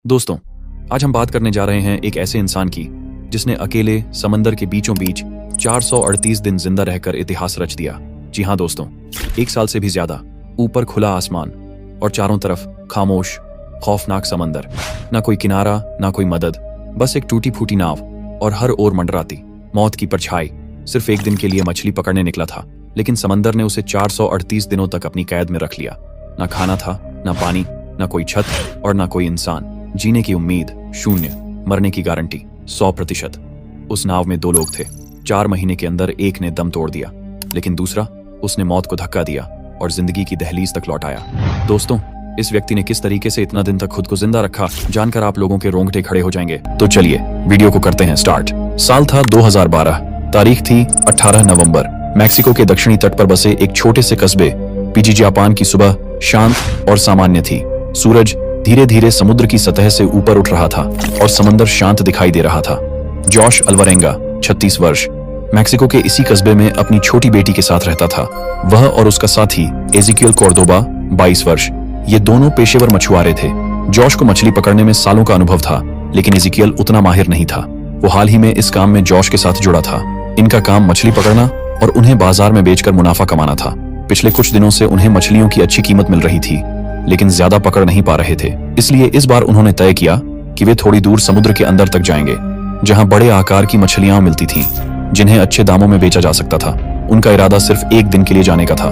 दोस्तों, आज हम बात करने जा रहे हैं एक ऐसे इंसान की जिसने अकेले समंदर के बीचों बीच 438 दिन जिंदा रहकर इतिहास रच दिया। जी हाँ दोस्तों, 1 साल से भी ज्यादा। ऊपर खुला आसमान और चारों तरफ खामोश खौफनाक समंदर। ना कोई किनारा, ना कोई मदद, बस एक टूटी फूटी नाव और हर ओर मंडराती मौत की परछाई। सिर्फ एक दिन के लिए मछली पकड़ने निकला था, लेकिन समंदर ने उसे 438 दिनों तक अपनी कैद में रख लिया। ना खाना था, ना पानी, ना कोई छत और ना कोई इंसान। जीने की उम्मीद शून्य, मरने की गारंटी 100%। उस नाव में 2 लोग थे। 4 महीने के अंदर एक ने दम तोड़ दिया, लेकिन दूसरा, उसने मौत को धक्का दिया और जिंदगी की दहलीज तक लौट आया। दोस्तों, इस व्यक्ति ने किस तरीके से इतना दिन तक खुद को जिंदा रखा, जानकर आप लोगों के रोंगटे खड़े हो जाएंगे। तो चलिए वीडियो को करते हैं स्टार्ट। साल था 2012, तारीख थी 18 नवंबर। मैक्सिको के दक्षिणी तट पर बसे एक छोटे से कस्बे पिजिजियापान की सुबह शांत और सामान्य थी। सूरज धीरे धीरे समुद्र की सतह से ऊपर उठ रहा था और समंदर शांत दिखाई दे रहा था। जॉश अल्वारेंगा 36 वर्ष मैक्सिको के इसी कस्बे में अपनी छोटी बेटी के साथ रहता था। वह और उसका साथी एजिकियल कोर्दोबा 22 वर्ष, ये दोनों पेशेवर मछुआरे थे। जॉश को मछली पकड़ने में सालों का अनुभव था, लेकिन एजिकियल उतना माहिर नहीं था। वो हाल ही में इस काम में जॉश के साथ जुड़ा था। इनका काम मछली पकड़ना और उन्हें बाजार में बेचकर मुनाफा कमाना था। पिछले कुछ दिनों से उन्हें मछलियों की अच्छी कीमत मिल रही थी, लेकिन ज्यादा पकड़ नहीं पा रहे थे। इसलिए इस बार उन्होंने तय किया कि वे थोड़ी दूर समुद्र के अंदर तक जाएंगे, जहां बड़े आकार की मछलियां मिलती थीं, जिन्हें अच्छे दामों में बेचा जा सकता था। उनका इरादा सिर्फ एक दिन के लिए जाने का था,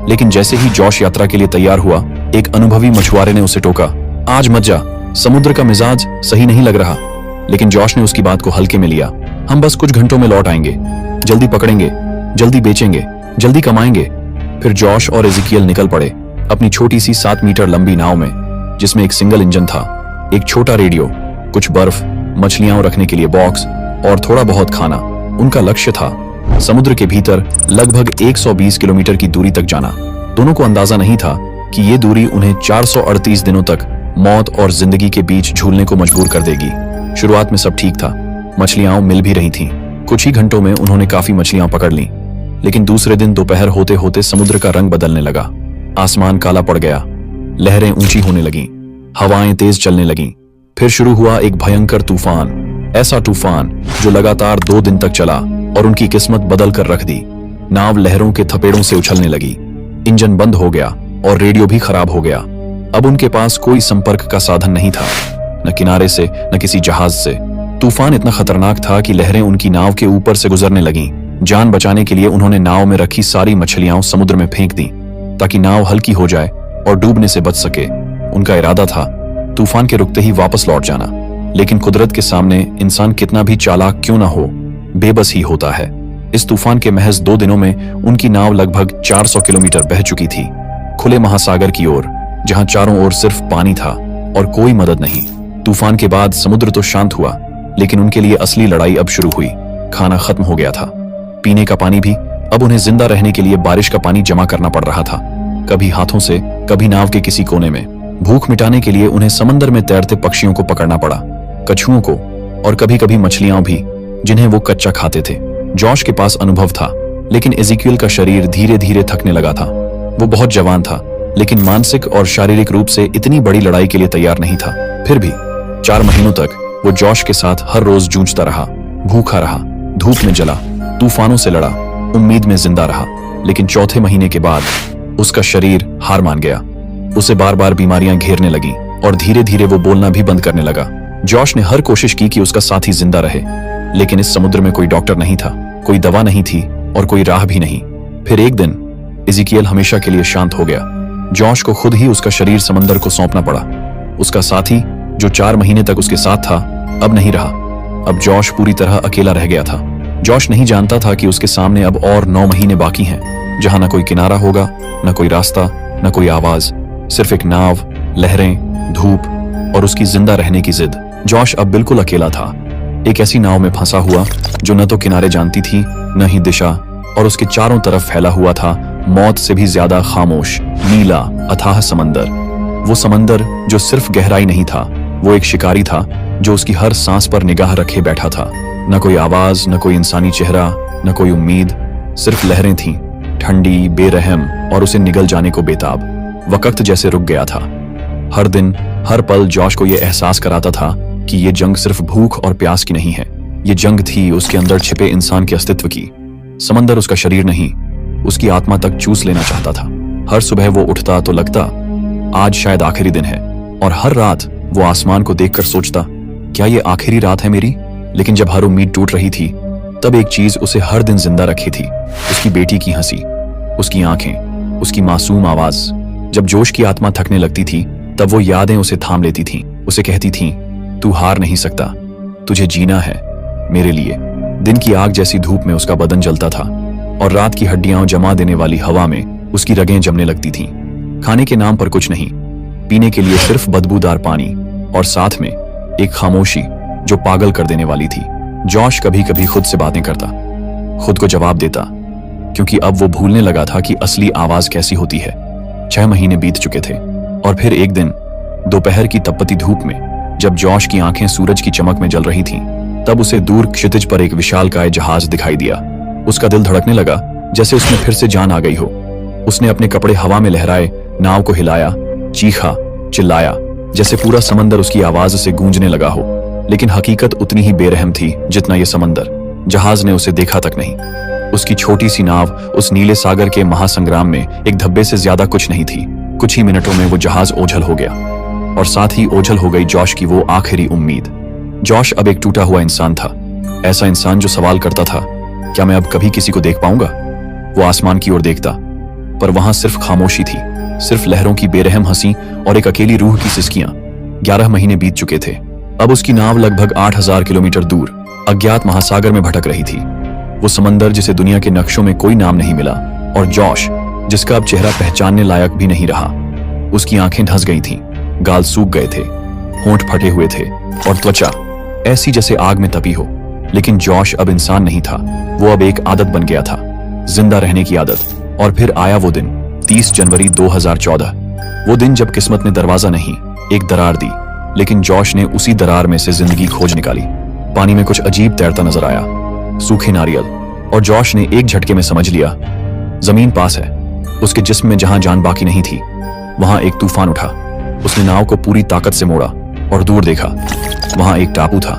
लेकिन जैसे ही जॉश यात्रा के लिए तैयार हुआ, एक अनुभवी मछुआरे ने उसे टोका, आज मत जा, समुद्र का मिजाज सही नहीं लग रहा। लेकिन जॉश ने उसकी बात को हल्के में लिया। हम बस कुछ घंटों में लौट आएंगे, जल्दी पकड़ेंगे, जल्दी बेचेंगे, जल्दी कमाएंगे। फिर जॉश और एजिकियल निकल पड़े अपनी छोटी सी 7 मीटर लंबी नाव में, जिसमें एक सिंगल इंजन था, एक छोटा रेडियो, कुछ बर्फ, मछलियां रखने के लिए बॉक्स और थोड़ा बहुत खाना। उनका लक्ष्य था समुद्र के भीतर लगभग 120 किलोमीटर की दूरी तक जाना। दोनों को अंदाजा नहीं था कि ये दूरी उन्हें 438 दिनों तक मौत और जिंदगी के बीच झूलने को मजबूर कर देगी। शुरुआत में सब ठीक था, मछलियां मिल भी रही थीं। कुछ ही घंटों में उन्होंने काफी मछलियां पकड़ लीं। लेकिन दूसरे दिन दोपहर होते होते समुद्र का रंग बदलने लगा। आसमान काला पड़ गया, लहरें ऊंची होने लगीं, हवाएं तेज चलने लगीं। फिर शुरू हुआ एक भयंकर तूफान, ऐसा तूफान जो लगातार 2 दिन तक चला और उनकी किस्मत बदल कर रख दी। नाव लहरों के थपेड़ों से उछलने लगी, इंजन बंद हो गया और रेडियो भी खराब हो गया। अब उनके पास कोई संपर्क का साधन नहीं था, न किनारे से, न किसी जहाज से। तूफान इतना खतरनाक था कि लहरें उनकी नाव के ऊपर से गुजरने लगीं। जान बचाने के लिए उन्होंने नाव में रखी सारी मछलियां समुद्र में फेंक दी, ताकि नाव हल्की हो जाए और डूबने से बच सके। उनका इरादा था तूफान के रुकते ही वापस लौट जाना, लेकिन कुदरत के सामने इंसान कितना भी चालाक क्यों ना हो, बेबस ही होता है। इस तूफान के महज 2 दिनों में उनकी नाव लगभग 400 किलोमीटर बह चुकी थी, खुले महासागर की ओर, जहां चारों ओर सिर्फ पानी था और कोई मदद नहीं। तूफान के बाद समुद्र तो शांत हुआ, लेकिन उनके लिए असली लड़ाई अब शुरू हुई। खाना खत्म हो गया था, पीने का पानी भी। अब उन्हें जिंदा रहने के लिए बारिश का पानी जमा करना पड़ रहा था, कभी हाथों से, कभी नाव के किसी कोने में। भूख मिटाने के लिए उन्हें समंदर में तैरते पक्षियों को पकड़ना पड़ा, कछुओं को, और कभी कभी मछलियां भी, जिन्हें वो कच्चा खाते थे। जॉश के पास अनुभव था, लेकिन एजिकियल का शरीर धीरे धीरे थकने लगा था। वो बहुत जवान था, लेकिन मानसिक और शारीरिक रूप से इतनी बड़ी लड़ाई के लिए तैयार नहीं था। फिर भी 4 महीनों तक वो जॉश के साथ हर रोज जूझता रहा, भूखा रहा, धूप में जला, तूफानों से लड़ा, उम्मीद में जिंदा रहा। लेकिन 4थे महीने के बाद उसका शरीर हार मान गया। उसे बार बार बीमारियां घेरने लगीं और धीरे धीरे वो बोलना भी बंद करने लगा। जॉश ने हर कोशिश की कि उसका साथी जिंदा रहे, लेकिन इस समुद्र में कोई डॉक्टर नहीं था, कोई दवा नहीं थी और कोई राह भी नहीं। फिर एक दिन एजिकियल हमेशा के लिए शांत हो गया। जॉश को खुद ही उसका शरीर समंदर को सौंपना पड़ा। उसका साथी, जो 4 महीने तक उसके साथ था, अब नहीं रहा। अब जॉश पूरी तरह अकेला रह गया था। जॉश नहीं जानता था कि उसके सामने अब और 9 महीने बाकी हैं, जहां न कोई किनारा होगा, न कोई रास्ता, न कोई आवाज, सिर्फ एक नाव, लहरें, धूप और उसकी जिंदा रहने की जिद। जॉश अब बिल्कुल अकेला था, एक ऐसी नाव में फंसा हुआ जो न तो किनारे जानती थी, न ही दिशा, और उसके चारों तरफ फैला हुआ था मौत से भी ज्यादा खामोश, नीला, अथाह समंदर। वो समंदर जो सिर्फ गहराई नहीं था, वो एक शिकारी था जो उसकी हर सांस पर निगाह रखे बैठा था। न कोई आवाज, न कोई इंसानी चेहरा, न कोई उम्मीद, सिर्फ लहरें थीं, ठंडी, बेरहम और उसे निगल जाने को बेताब। वक्त जैसे रुक गया था। हर दिन हर पल जॉश को यह एहसास कराता था कि ये जंग सिर्फ भूख और प्यास की नहीं है, ये जंग थी उसके अंदर छिपे इंसान के अस्तित्व की। समंदर उसका शरीर नहीं, उसकी आत्मा तक चूस लेना चाहता था। हर सुबह वो उठता तो लगता आज शायद आखिरी दिन है, और हर रात वो आसमान को देखकर सोचता क्या ये आखिरी रात है मेरी। लेकिन जब हर उम्मीद टूट रही थी तब एक चीज उसे हर दिन जिंदा रखी थी, उसकी बेटी की हंसी, उसकी आंखें, उसकी मासूम आवाज। जब जोश की आत्मा थकने लगती थी तब वो यादें उसे थाम लेती थीं, उसे कहती थीं तू हार नहीं सकता, तुझे जीना है मेरे लिए। दिन की आग जैसी धूप में उसका बदन जलता था और रात की हड्डियां जमा देने वाली हवा में उसकी रगें जमने लगती थीं। खाने के नाम पर कुछ नहीं, पीने के लिए सिर्फ बदबूदार पानी, और साथ में एक खामोशी जो पागल कर देने वाली थी। जॉश कभी कभी खुद से बातें करता, खुद को जवाब देता, क्योंकि अब वो भूलने लगा था कि असली आवाज कैसी होती है। 6 महीने बीत चुके थे और फिर एक दिन दोपहर की तपती धूप में जब जॉश की आंखें सूरज की चमक में जल रही थीं, तब उसे दूर क्षितिज पर एक विशालकाय जहाज दिखाई दिया। उसका दिल धड़कने लगा जैसे उसमें फिर से जान आ गई हो। उसने अपने कपड़े हवा में लहराए, नाव को हिलाया, चीखा, चिल्लाया, जैसे पूरा समंदर उसकी आवाज से गूंजने लगा हो। लेकिन हकीकत उतनी ही बेरहम थी जितना ये समंदर। जहाज ने उसे देखा तक नहीं। उसकी छोटी सी नाव उस नीले सागर के महासंग्राम में एक धब्बे से ज्यादा कुछ नहीं थी। कुछ ही मिनटों में वो जहाज ओझल हो गया, और साथ ही ओझल हो गई जॉश की वो आखिरी उम्मीद। जॉश अब एक टूटा हुआ इंसान था, ऐसा इंसान जो सवाल करता था क्या मैं अब कभी किसी को देख पाऊंगा। वो आसमान की ओर देखता, पर वहां सिर्फ खामोशी थी, सिर्फ लहरों की बेरहम हंसी और एक अकेली रूह की सिसकियां। 11 महीने बीत चुके थे। अब उसकी नाव लगभग 8000 किलोमीटर दूर अज्ञात महासागर में भटक रही थी। वो समंदर जिसे दुनिया के नक्शों में कोई नाम नहीं मिला, और जॉश जिसका अब चेहरा पहचानने लायक भी नहीं रहा। उसकी आंखें धंस गई थीं, गाल सूख गए थे, होंठ फटे हुए थे, और त्वचा ऐसी जैसे आग में तपी हो। लेकिन जॉश अब इंसान नहीं था, वो अब एक आदत बन गया था, जिंदा रहने की आदत। और फिर आया वो दिन, 30 जनवरी 2014। वो दिन जब किस्मत ने दरवाजा नहीं, एक दरार दी। लेकिन जॉश ने उसी दरार में से जिंदगी खोज निकाली। पानी में कुछ अजीब तैरता नजर आया, सूखे नारियल, और जॉश ने एक झटके में समझ लिया जमीन पास है। उसके जिस्म में जहां जान बाकी नहीं थी वहां एक तूफान उठा। उसने नाव को पूरी ताकत से मोड़ा और दूर देखा। वहां एक टापू था,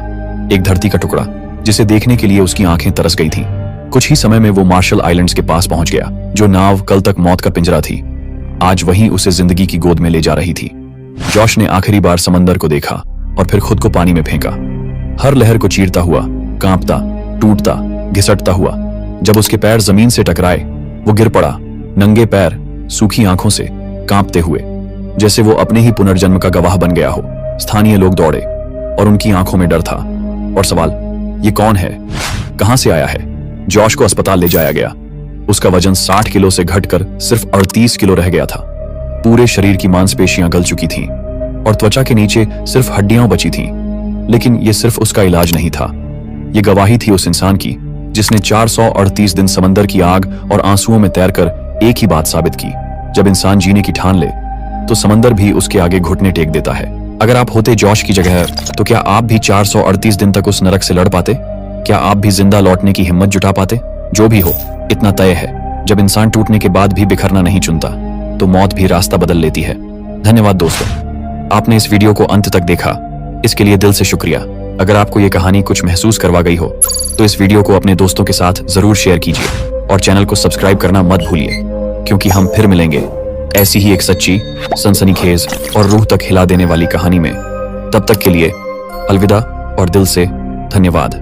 एक धरती का टुकड़ा जिसे देखने के लिए उसकी आंखें तरस गई थीं। कुछ ही समय में वो मार्शल आइलैंड्स के पास पहुंच गया। जो नाव कल तक मौत का पिंजरा थी, आज वहीं उसे जिंदगी की गोद में ले जा रही थी। जॉश ने आखिरी बार समंदर को देखा और फिर खुद को पानी में फेंका, हर लहर को चीरता हुआ, कांपता, टूटता, घिसटता हुआ। जब उसके पैर जमीन से टकराए, वो गिर पड़ा, नंगे पैर, सूखी आंखों से, कांपते हुए, जैसे वो अपने ही पुनर्जन्म का गवाह बन गया हो। स्थानीय लोग दौड़े और उनकी आंखों में डर था और सवाल, ये कौन है, कहां से आया है। जॉश को अस्पताल ले जाया गया। उसका वजन 60 किलो से घटकर सिर्फ 38 किलो रह गया था। पूरे शरीर की मांसपेशियां गल चुकी थीं और त्वचा के नीचे सिर्फ हड्डियां बची थीं। लेकिन ये सिर्फ उसका इलाज नहीं था, ये गवाही थी उस इंसान की जिसने 438 दिन समंदर की आग और आंसुओं में तैरकर एक ही बात साबित की, जब इंसान जीने की ठान ले तो समंदर भी उसके आगे घुटने टेक देता है। अगर आप होते जॉश की जगह तो क्या आप भी 438 दिन तक उस नरक से लड़ पाते? क्या आप भी जिंदा लौटने की हिम्मत जुटा पाते? जो भी हो, इतना तय है, जब इंसान टूटने के बाद भी बिखरना नहीं चुनता तो मौत भी रास्ता बदल लेती है। धन्यवाद दोस्तों, आपने इस वीडियो को अंत तक देखा, इसके लिए दिल से शुक्रिया। अगर आपको ये कहानी कुछ महसूस करवा गई हो तो इस वीडियो को अपने दोस्तों के साथ जरूर शेयर कीजिए और चैनल को सब्सक्राइब करना मत भूलिए, क्योंकि हम फिर मिलेंगे ऐसी ही एक सच्ची, सनसनीखेज और रूह तक हिला देने वाली कहानी में। तब तक के लिए अलविदा और दिल से धन्यवाद।